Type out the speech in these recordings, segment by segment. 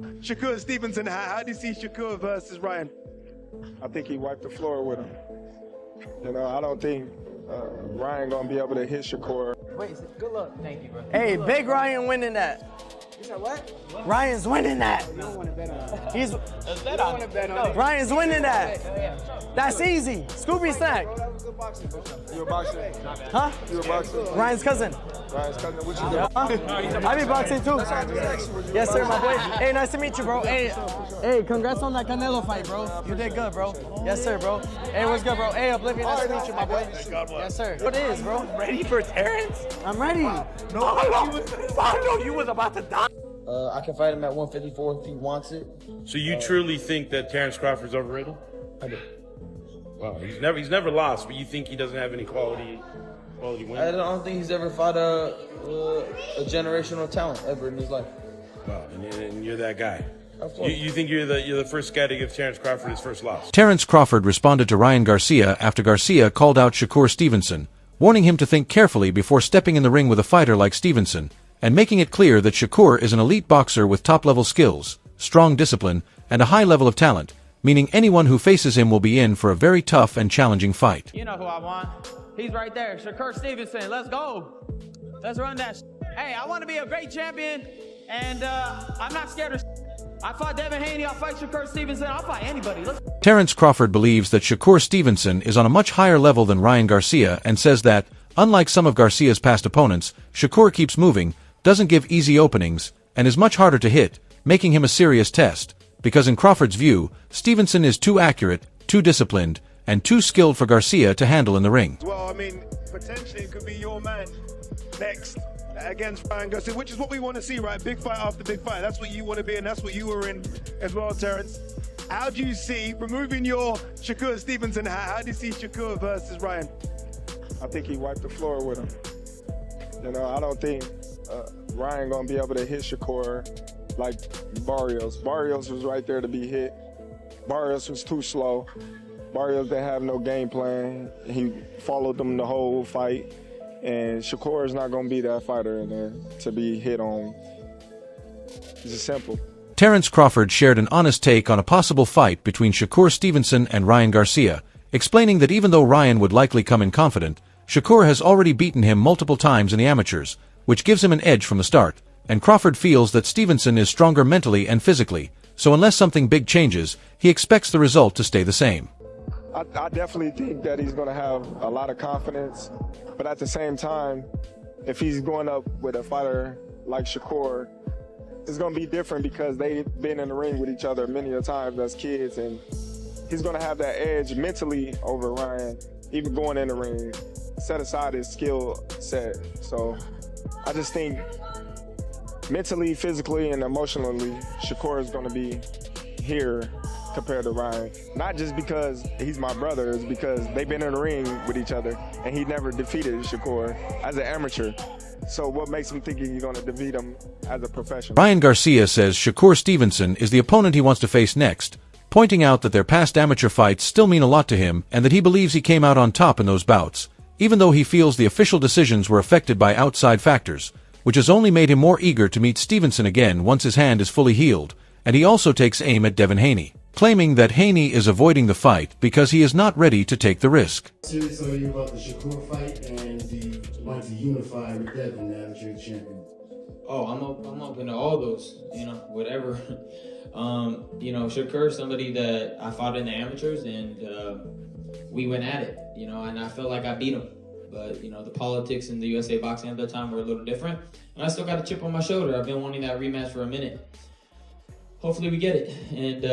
Shakur Stevenson, how do you see Shakur versus Ryan? I think he wiped the floor with him. You know, I don't think Ryan gonna be able to hit Shakur. Wait, good luck. Thank you, bro. Hey, big Ryan winning that. You said what? Ryan's winning that. You don't want to bet on that. He's Bet on it. Ryan's winning that. That's easy. Scooby snack. That was good boxing. You a boxer? Huh? You a boxer? Ryan's cousin. Ryan's cousin. What you do? I be boxing too. Yes, sir, my boy. Hey, nice to meet you, bro. Hey, congrats on that Canelo fight, bro. You did good, bro. Yes, sir, bro. Hey, what's good, bro? Hey, Oblivion, nice to meet you, my boy. Yes, sir. What is, bro? Ready for Terence? I'm ready. I know you was about to die. I can fight him at 154 if he wants it. So you truly think that Terence Crawford's overrated? I do. Wow, he's never lost, but you think he doesn't have any quality wins? I don't think he's ever fought a generational talent ever in his life. Wow, and you're that guy. Of course. You think you're the first guy to give Terence Crawford his first loss? Terence Crawford responded to Ryan Garcia after Garcia called out Shakur Stevenson, warning him to think carefully before stepping in the ring with a fighter like Stevenson, and making it clear that Shakur is an elite boxer with top-level skills, strong discipline, and a high level of talent, meaning anyone who faces him will be in for a very tough and challenging fight. You know who I want. He's right there. Shakur Stevenson. Let's go. Let's run that. Hey, I want to be a great champion, and I'm not scared of. I fought Devin Haney. I'll fight Shakur Stevenson. I'll fight anybody. Terence Crawford believes that Shakur Stevenson is on a much higher level than Ryan Garcia and says that, unlike some of Garcia's past opponents, Shakur keeps moving, doesn't give easy openings, and is much harder to hit, making him a serious test, because in Crawford's view, Stevenson is too accurate, too disciplined, and too skilled for Garcia to handle in the ring. Well, I mean, potentially it could be your man next against Ryan Garcia, which is what we want to see, right? Big fight after big fight. That's what you want to be, and that's what you were in as well, Terence. How do you see, removing your Shakur Stevenson, how do you see Shakur versus Ryan? I think he wiped the floor with him. You know, I don't think Ryan gonna be able to hit Shakur like Barrios. Barrios was right there to be hit. Barrios was too slow. Barrios didn't have no game plan. He followed them the whole fight. And Shakur is not gonna be that fighter in there to be hit on. It's just simple. Terence Crawford shared an honest take on a possible fight between Shakur Stevenson and Ryan Garcia, explaining that even though Ryan would likely come in confident, Shakur has already beaten him multiple times in the amateurs, which gives him an edge from the start, and Crawford feels that Stevenson is stronger mentally and physically, so unless something big changes, he expects the result to stay the same. I definitely think that he's going to have a lot of confidence, but at the same time, if he's going up with a fighter like Shakur, it's going to be different because they've been in the ring with each other many a times as kids, and he's going to have that edge mentally over Ryan, even going in the ring, set aside his skill set. So I just think mentally, physically, and emotionally, Shakur is going to be here compared to Ryan. Not just because he's my brother, it's because they've been in the ring with each other, and he never defeated Shakur as an amateur. So what makes him think he's going to defeat him as a professional? Ryan Garcia says Shakur Stevenson is the opponent he wants to face next, pointing out that their past amateur fights still mean a lot to him and that he believes he came out on top in those bouts, even though he feels the official decisions were affected by outside factors, which has only made him more eager to meet Stevenson again once his hand is fully healed, and he also takes aim at Devin Haney, claiming that Haney is avoiding the fight because he is not ready to take the risk. Serious are you about the Shakur fight and the want to unify with Devin now that you're the champion? Oh, I'm open to all those, whatever. Shakur is somebody that I fought in the amateurs, and we went at it, and I felt like I beat him. But, the politics in the USA boxing at that time were a little different, and I still got a chip on my shoulder. I've been wanting that rematch for a minute. Hopefully we get it, and,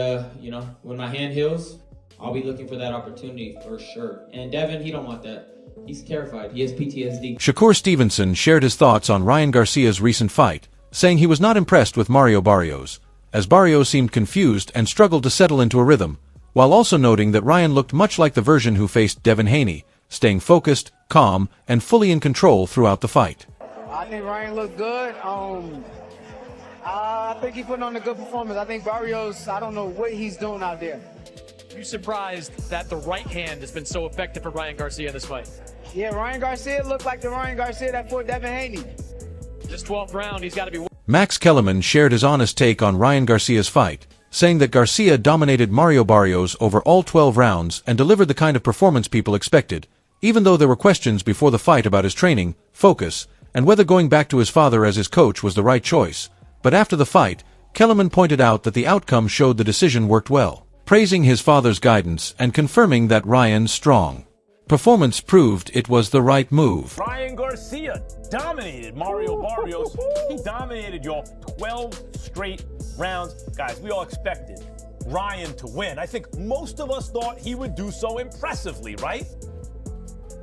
when my hand heals, I'll be looking for that opportunity for sure. And Devin, he don't want that. He's terrified. He has PTSD. Shakur Stevenson shared his thoughts on Ryan Garcia's recent fight, saying he was not impressed with Mario Barrios, as Barrios seemed confused and struggled to settle into a rhythm, while also noting that Ryan looked much like the version who faced Devin Haney, staying focused, calm, and fully in control throughout the fight. I think Ryan looked good. I think he put on a good performance. I think Barrios, I don't know what he's doing out there. You surprised that the right hand has been so effective for Ryan Garcia in this fight? Yeah, Ryan Garcia looked like the Ryan Garcia that fought Devin Haney. This 12th round, he's got to be Max Kellerman shared his honest take on Ryan Garcia's fight, saying that Garcia dominated Mario Barrios over all 12 rounds and delivered the kind of performance people expected, even though there were questions before the fight about his training, focus, and whether going back to his father as his coach was the right choice. But after the fight, Kellerman pointed out that the outcome showed the decision worked well, praising his father's guidance and confirming that Ryan's strong performance proved it was the right move. Ryan Garcia dominated Mario Barrios. He dominated y'all 12 straight rounds. Guys, we all expected Ryan to win. I think most of us thought he would do so impressively, right?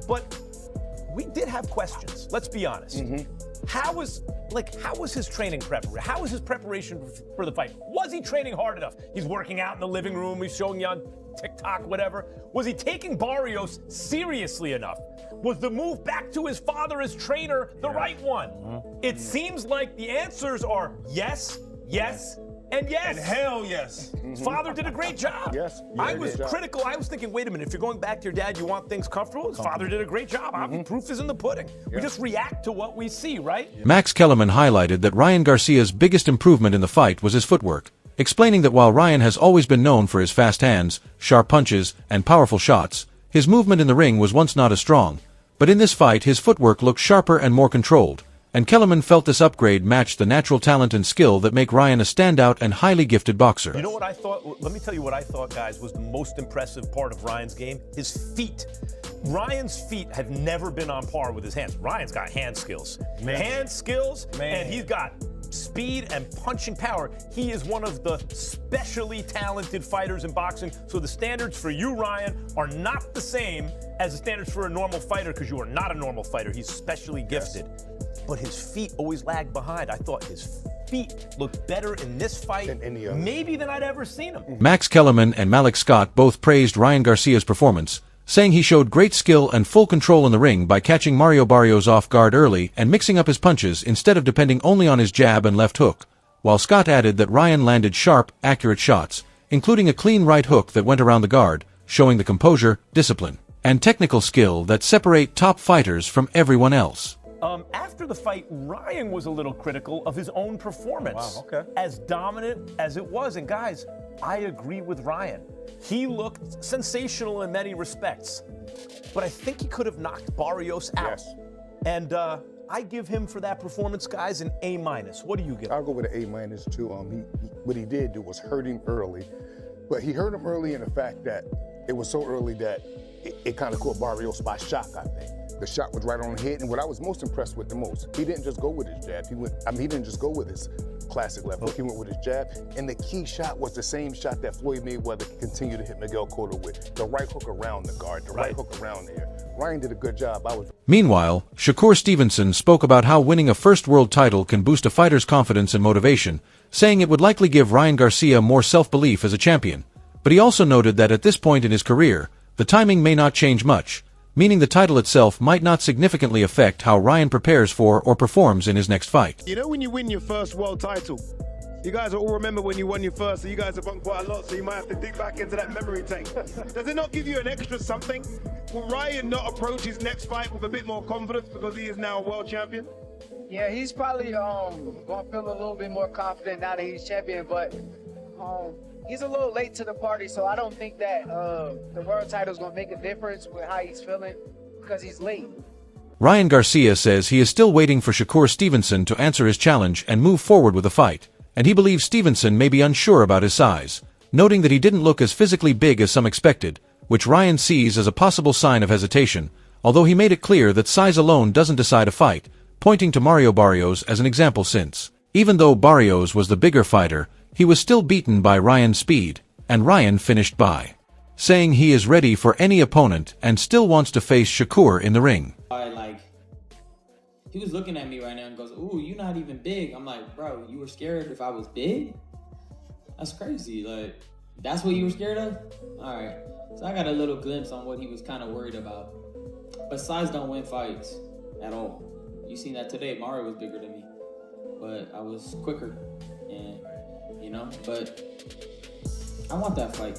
But we did have questions. Let's be honest. How was his training preparation? How was his preparation for the fight? Was he training hard enough? He's working out in the living room. He's showing you on TikTok, whatever. Was he taking Barrios seriously enough? Was the move back to his father as trainer the right one? It seems like the answers are yes, yes, and yes. And hell yes. His father did a great job. Yes. I was critical. I was thinking, wait a minute, if you're going back to your dad, you want things comfortable? His father did a great job. Proof is in the pudding. We just react to what we see, right? Max Kellerman highlighted that Ryan Garcia's biggest improvement in the fight was his footwork, explaining that while Ryan has always been known for his fast hands, sharp punches, and powerful shots, his movement in the ring was once not as strong. But in this fight, his footwork looked sharper and more controlled, and Kellerman felt this upgrade matched the natural talent and skill that make Ryan a standout and highly gifted boxer. You know what I thought? Let me tell you what I thought, guys, was the most impressive part of Ryan's game? His feet. Ryan's feet have never been on par with his hands. Ryan's got hand skills. Hand skills, and he's got speed and punching power. He is one of the specially talented fighters in boxing, so the standards for you, Ryan, are not the same as the standards for a normal fighter, because you are not a normal fighter. He's specially gifted. But his feet always lagged behind. I thought his feet looked better in this fight maybe than I'd ever seen him. Max Kellerman and Malik Scott both praised Ryan Garcia's performance, saying he showed great skill and full control in the ring by catching Mario Barrios off guard early and mixing up his punches instead of depending only on his jab and left hook, while Scott added that Ryan landed sharp, accurate shots, including a clean right hook that went around the guard, showing the composure, discipline, and technical skill that separate top fighters from everyone else. After the fight, Ryan was a little critical of his own performance. As dominant as it was. And guys, I agree with Ryan. He looked sensational in many respects. But I think he could have knocked Barrios out. And I give him, for that performance, guys, an A-. What do you give him? I'll go with an A- too. What he did was hurt him early. But he hurt him early in the fact that it was so early that it kind of caught Barrios by shock, I think. The shot was right on the head, and what I was most impressed with he didn't just go with his jab. He didn't just go with his classic left hook. He went with his jab, and the key shot was the same shot that Floyd Mayweather continued to hit Miguel Cotto with. The right hook around the guard, the right hook around there. Ryan did a good job. Meanwhile, Shakur Stevenson spoke about how winning a first world title can boost a fighter's confidence and motivation, saying it would likely give Ryan Garcia more self-belief as a champion. But he also noted that at this point in his career, the timing may not change much, meaning the title itself might not significantly affect how Ryan prepares for or performs in his next fight. You know, when you win your first world title, you guys will all remember when you won your first, so you guys have won quite a lot, so you might have to dig back into that memory tank. Does it not give you an extra something? Will Ryan not approach his next fight with a bit more confidence because he is now a world champion? Yeah, he's probably going to feel a little bit more confident now that he's champion, but he's a little late to the party, so I don't think that the world title is going to make a difference with how he's feeling because he's late. Ryan Garcia says he is still waiting for Shakur Stevenson to answer his challenge and move forward with the fight, and he believes Stevenson may be unsure about his size, noting that he didn't look as physically big as some expected, which Ryan sees as a possible sign of hesitation, although he made it clear that size alone doesn't decide a fight, pointing to Mario Barrios as an example since, even though Barrios was the bigger fighter, he was still beaten by Ryan's speed, and Ryan finished by saying he is ready for any opponent and still wants to face Shakur in the ring. He was looking at me right now and goes, "Ooh, you're not even big." I'm like, "Bro, you were scared if I was big? That's crazy. Like, that's what you were scared of?" All right. So I got a little glimpse on what he was kind of worried about. But size don't win fights at all. You seen that today. Mario was bigger than me, but I was quicker. And, but I want that fight.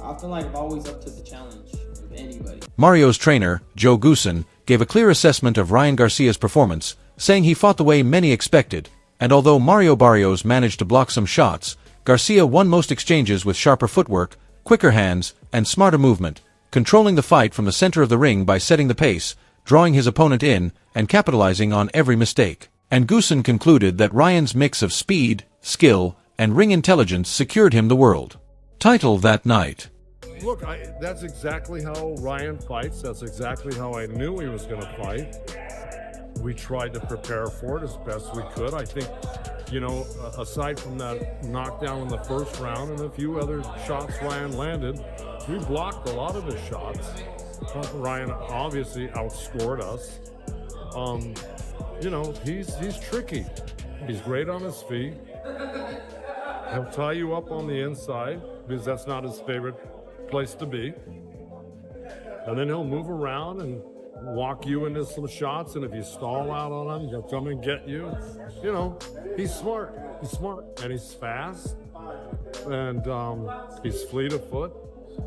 I feel like I'm always up to the challenge with anybody. Mario's trainer, Joe Goosen, gave a clear assessment of Ryan Garcia's performance, saying he fought the way many expected, and although Mario Barrios managed to block some shots, Garcia won most exchanges with sharper footwork, quicker hands, and smarter movement, controlling the fight from the center of the ring by setting the pace, drawing his opponent in, and capitalizing on every mistake. And Goosen concluded that Ryan's mix of speed, skill, and ring intelligence secured him the world title that night. Look, that's exactly how Ryan fights. That's exactly how I knew he was going to fight. We tried to prepare for it as best we could. I think, you know, aside from that knockdown in the first round and a few other shots Ryan landed, we blocked a lot of his shots. Ryan obviously outscored us. You know, he's tricky. He's great on his feet. He'll tie you up on the inside because that's not his favorite place to be. And then he'll move around and walk you into some shots, and if you stall out on him, he'll come and get you. You know, he's smart. He's smart, and he's fast, and he's fleet of foot.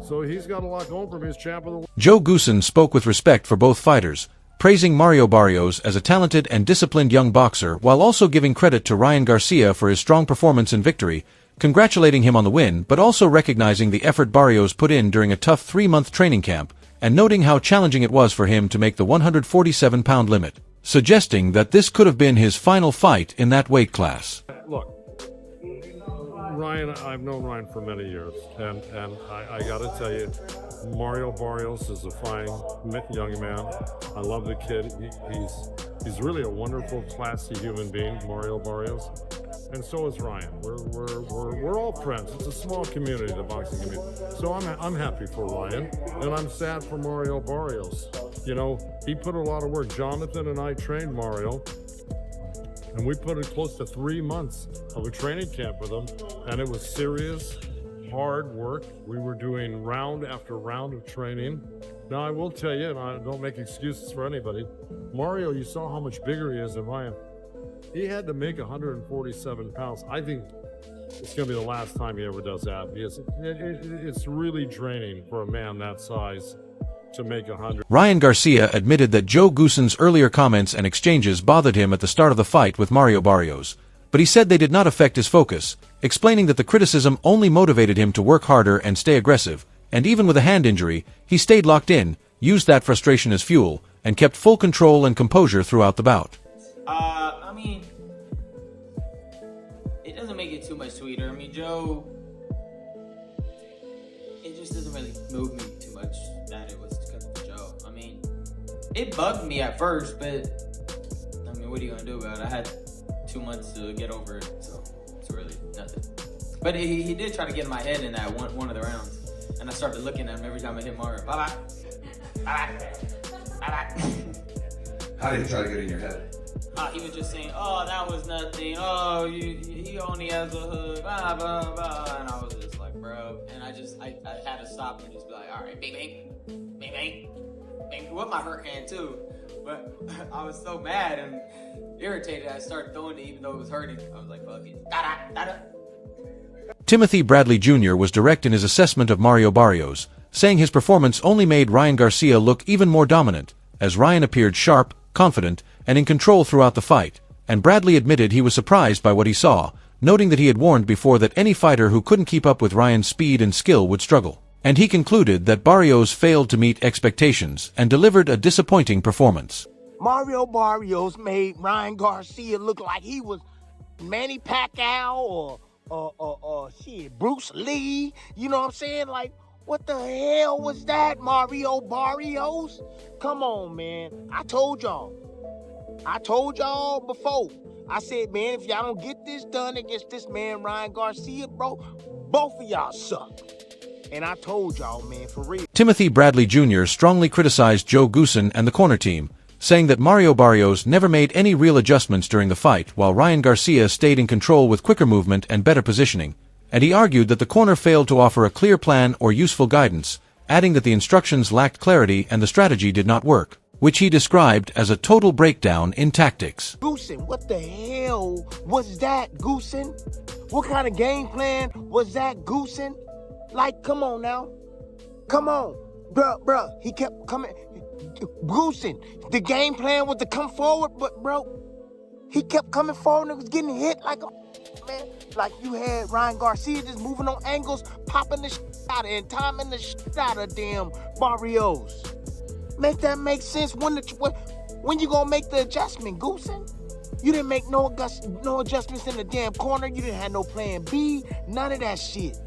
So he's got a lot going for him. He's champ of the world. Joe Goosen spoke with respect for both fighters, praising Mario Barrios as a talented and disciplined young boxer while also giving credit to Ryan Garcia for his strong performance and victory, congratulating him on the win but also recognizing the effort Barrios put in during a tough 3-month training camp, and noting how challenging it was for him to make the 147-pound limit, suggesting that this could have been his final fight in that weight class. Look, Ryan, I've known Ryan for many years, and I got to tell you, Mario Barrios is a fine young man. I love the kid. He's really a wonderful, classy human being, Mario Barrios, and so is Ryan. We're all friends. It's a small community, the boxing community. So I'm happy for Ryan, and I'm sad for Mario Barrios. You know, he put a lot of work. Jonathan and I trained Mario, and we put in close to 3 months of a training camp with him, and it was serious, hard work. We were doing round after round of training. Now, I will tell you, and I don't make excuses for anybody, Mario, you saw how much bigger he is than Ryan. He had to make 147 pounds. I think it's going to be the last time he ever does that, because it's really draining for a man that size to make 100. Ryan Garcia admitted that Joe Goosen's earlier comments and exchanges bothered him at the start of the fight with Mario Barrios, but he said they did not affect his focus, explaining that the criticism only motivated him to work harder and stay aggressive, and even with a hand injury, he stayed locked in, used that frustration as fuel, and kept full control and composure throughout the bout. I mean, it doesn't make it too much sweeter. I mean, Joe, it just doesn't really move me too much that it was because of Joe. I mean, it bugged me at first, but I mean, what are you gonna do about it? I had 2 months to get over it, so it's really nothing. But he did try to get in my head in that one of the rounds, and I started looking at him every time I hit Mario. Bye-bye. Bye-bye. Bye-bye. How did he try to get in your head? He was just saying, oh, that was nothing. Oh, he only has a hook. Blah, blah, blah. And I was just like, bro. And I had to stop and just be like, all right, bing, bing, bing, bing, bing. With my hurt hand, too. But I was so mad and irritated, I started throwing it even though it was hurting. I was like, fuck it. Da-da, da-da. Timothy Bradley Jr. was direct in his assessment of Mario Barrios, saying his performance only made Ryan Garcia look even more dominant, as Ryan appeared sharp, confident, and in control throughout the fight, and Bradley admitted he was surprised by what he saw, noting that he had warned before that any fighter who couldn't keep up with Ryan's speed and skill would struggle. And he concluded that Barrios failed to meet expectations and delivered a disappointing performance. Mario Barrios made Ryan Garcia look like he was Manny Pacquiao or Bruce Lee. You know what I'm saying? Like, what the hell was that, Mario Barrios? Come on, man. I told y'all before. I said, man, if y'all don't get this done against this man, Ryan Garcia, bro, both of y'all suck. And I told y'all, man, for real. Timothy Bradley Jr. strongly criticized Joe Goosen and the corner team, saying that Mario Barrios never made any real adjustments during the fight, while Ryan Garcia stayed in control with quicker movement and better positioning. And he argued that the corner failed to offer a clear plan or useful guidance, adding that the instructions lacked clarity and the strategy did not work, which he described as a total breakdown in tactics. Goosen, what the hell was that, Goosen? What kind of game plan was that, Goosen? Like, come on now. Come on. Bruh, he kept coming. Goosen, the game plan was to come forward, but bro, He kept coming forward and was getting hit like a man. Like you had Ryan Garcia just moving on angles, popping the shit out of and timing the shit out of damn Barrios. Make that make sense? When you gonna make the adjustment, Goosen? You didn't make no adjustments in the damn corner. You didn't have no plan B. None of that shit.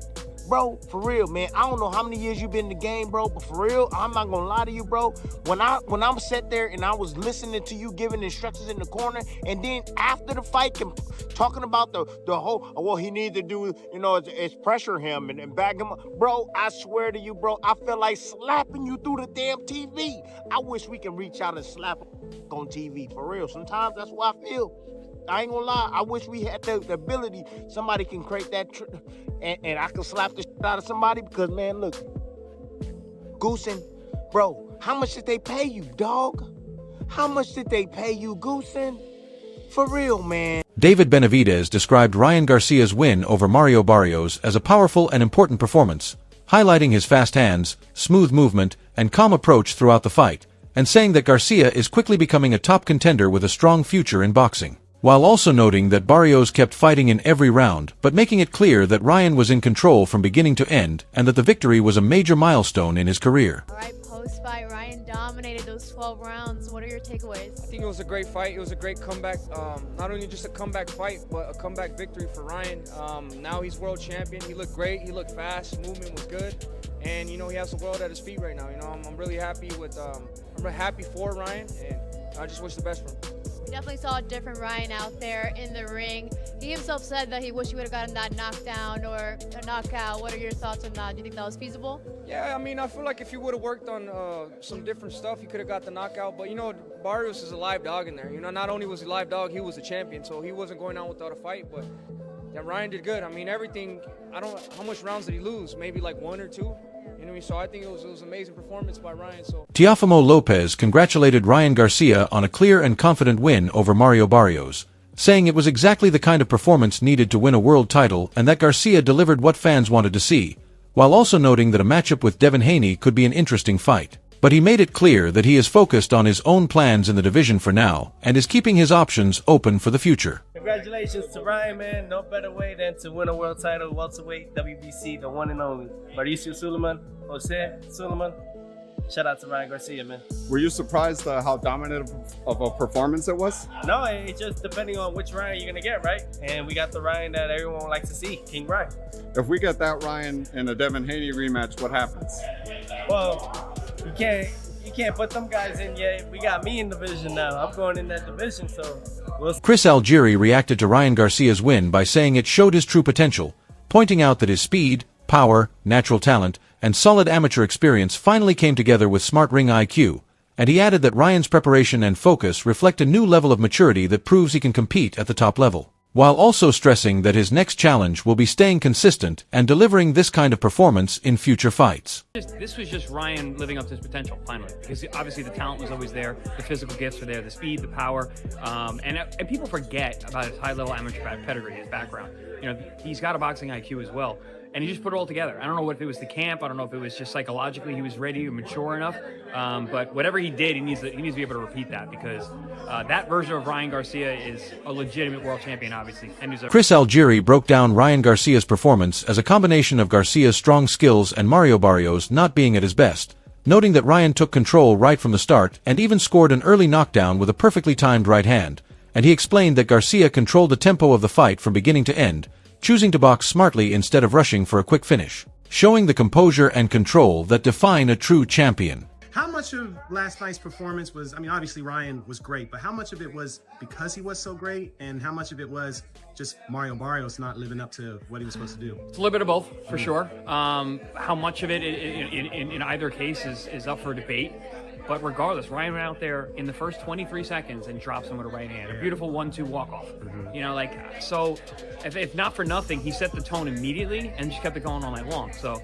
Bro, for real, man. I don't know how many years you've been in the game, bro, but for real, I'm not gonna lie to you, bro. When I'm sat there and I was listening to you giving instructions in the corner, and then after the fight, talking about the whole, what he needs to do, you know, is pressure him and back him up. Bro, I swear to you, bro, I feel like slapping you through the damn TV. I wish we can reach out and slap on TV, for real. Sometimes that's what I feel. I ain't gonna lie. I wish we had the ability. Somebody can create that, and I can slap the shit out of somebody because, man, look, Goosen, bro, how much did they pay you, dog? How much did they pay you, Goosen? For real, man. David Benavidez described Ryan Garcia's win over Mario Barrios as a powerful and important performance, highlighting his fast hands, smooth movement, and calm approach throughout the fight, and saying that Garcia is quickly becoming a top contender with a strong future in boxing. While also noting that Barrios kept fighting in every round, but making it clear that Ryan was in control from beginning to end, and that the victory was a major milestone in his career. All right, post-fight, Ryan dominated those 12 rounds. What are your takeaways? I think it was a great fight. It was a great comeback. Not only just a comeback fight, but a comeback victory for Ryan. Now he's world champion. He looked great. He looked fast. Movement was good. And, you know, he has the world at his feet right now. You know, I'm really happy with, I'm really happy for Ryan, and I just wish the best for him. Definitely saw a different Ryan out there in the ring. He himself said that he wished he would have gotten that knockdown or a knockout. What are your thoughts on that? Do you think that was feasible? Yeah, I mean, I feel like if he would have worked on some different stuff, he could have got the knockout. But, you know, Barrios is a live dog in there. You know, not only was he a live dog, he was a champion. So he wasn't going out without a fight. But, yeah, Ryan did good. I mean, everything, I don't know, how much rounds did he lose? Maybe like 1 or 2? You know, so I think it was an amazing performance by Ryan. So Teofimo Lopez congratulated Ryan Garcia on a clear and confident win over Mario Barrios, saying it was exactly the kind of performance needed to win a world title and that Garcia delivered what fans wanted to see, while also noting that a matchup with Devin Haney could be an interesting fight. But he made it clear that he is focused on his own plans in the division for now and is keeping his options open for the future. Congratulations to Ryan, man. No better way than to win a world title, welterweight, WBC, the one and only. Mauricio Suleiman, Jose Suleiman. Shout out to Ryan Garcia, man. Were you surprised how dominant of a performance it was? No, it's just depending on which Ryan you're going to get, right? And we got the Ryan that everyone would like to see, King Ryan. If we get that Ryan in a Devin Haney rematch, what happens? Well, you can't put them guys in yet. We got me in the division now. I'm going in that division, so we'll see. Chris Algieri reacted to Ryan Garcia's win by saying it showed his true potential, pointing out that his speed, power, natural talent, and solid amateur experience finally came together with smart ring IQ, and he added that Ryan's preparation and focus reflect a new level of maturity that proves he can compete at the top level, while also stressing that his next challenge will be staying consistent and delivering this kind of performance in future fights. This was just Ryan living up to his potential, finally, because obviously the talent was always there, the physical gifts were there, the speed, the power, and people forget about his high-level amateur pedigree, his background. You know, he's got a boxing IQ as well. And he just put it all together. I don't know if it was the camp. I don't know if it was just psychologically he was ready or mature enough. But whatever he did, he needs to be able to repeat that because that version of Ryan Garcia is a legitimate world champion, obviously. And Chris Algieri broke down Ryan Garcia's performance as a combination of Garcia's strong skills and Mario Barrios not being at his best, noting that Ryan took control right from the start and even scored an early knockdown with a perfectly timed right hand. And he explained that Garcia controlled the tempo of the fight from beginning to end, choosing to box smartly instead of rushing for a quick finish, showing the composure and control that define a true champion. How much of last night's performance was, I mean, obviously Ryan was great, but how much of it was because he was so great, and how much of it was just Mario Barrios not living up to what he was supposed to do? It's a little bit of both, for sure. How much of it in either case is up for debate. But regardless, Ryan went out there in the first 23 seconds and dropped him with a right hand. A beautiful 1-2 walk-off. You know, like, so if not for nothing, he set the tone immediately and just kept it going all night long. So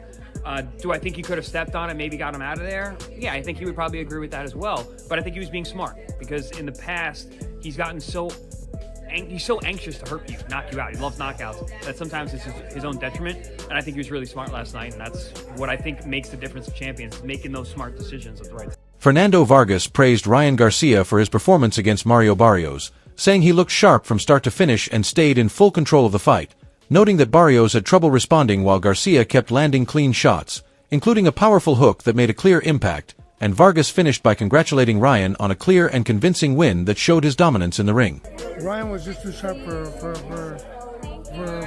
do I think he could have stepped on it, maybe got him out of there? Yeah, I think he would probably agree with that as well. But I think he was being smart because in the past, he's gotten he's so anxious to hurt you, knock you out. He loves knockouts. That sometimes it's his own detriment. And I think he was really smart last night. And that's what I think makes the difference of champions, making those smart decisions at the right time. Fernando Vargas praised Ryan Garcia for his performance against Mario Barrios, saying he looked sharp from start to finish and stayed in full control of the fight, noting that Barrios had trouble responding while Garcia kept landing clean shots, including a powerful hook that made a clear impact, and Vargas finished by congratulating Ryan on a clear and convincing win that showed his dominance in the ring. Ryan was just too sharp for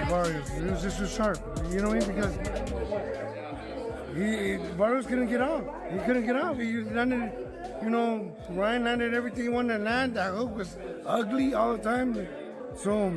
Barrios. He was just too sharp. You know what I mean? Because Barrios couldn't get out. He couldn't get out. He landed, Ryan landed everything he wanted to land. That hook was ugly all the time. So,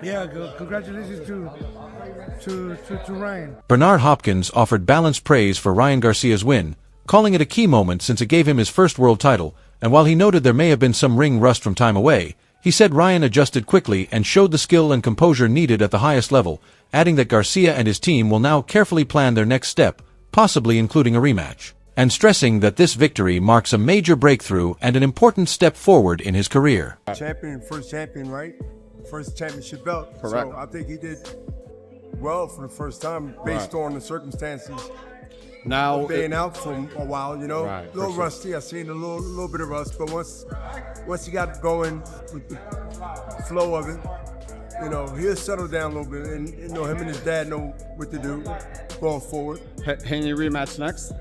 yeah, congratulations to Ryan. Bernard Hopkins offered balanced praise for Ryan Garcia's win, calling it a key moment since it gave him his first world title, and while he noted there may have been some ring rust from time away, he said Ryan adjusted quickly and showed the skill and composure needed at the highest level, adding that Garcia and his team will now carefully plan their next step, possibly including a rematch, and stressing that this victory marks a major breakthrough and an important step forward in his career. First champion, right? First championship belt. Correct. So I think he did well for the first time based on the circumstances. Now being out for a while, Right, a little rusty. I seen a little bit of rust, but once he got going with the flow of it, he'll settle down a little bit, and him and his dad know what to do going forward. Haney rematch next?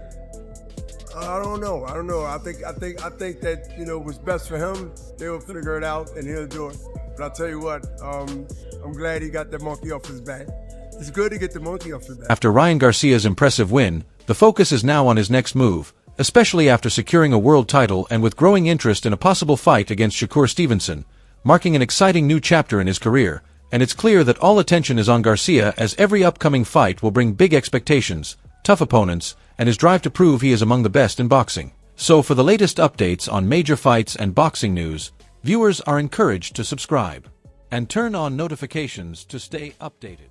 I don't know. I think that what's best for him, they'll figure it out and he'll do it. But I'll tell you what, I'm glad he got that monkey off his back. It's good to get the monkey off his back. After Ryan Garcia's impressive win, the focus is now on his next move, especially after securing a world title and with growing interest in a possible fight against Shakur Stevenson, marking an exciting new chapter in his career, and it's clear that all attention is on Garcia as every upcoming fight will bring big expectations, tough opponents, and his drive to prove he is among the best in boxing. So for the latest updates on major fights and boxing news, viewers are encouraged to subscribe and turn on notifications to stay updated.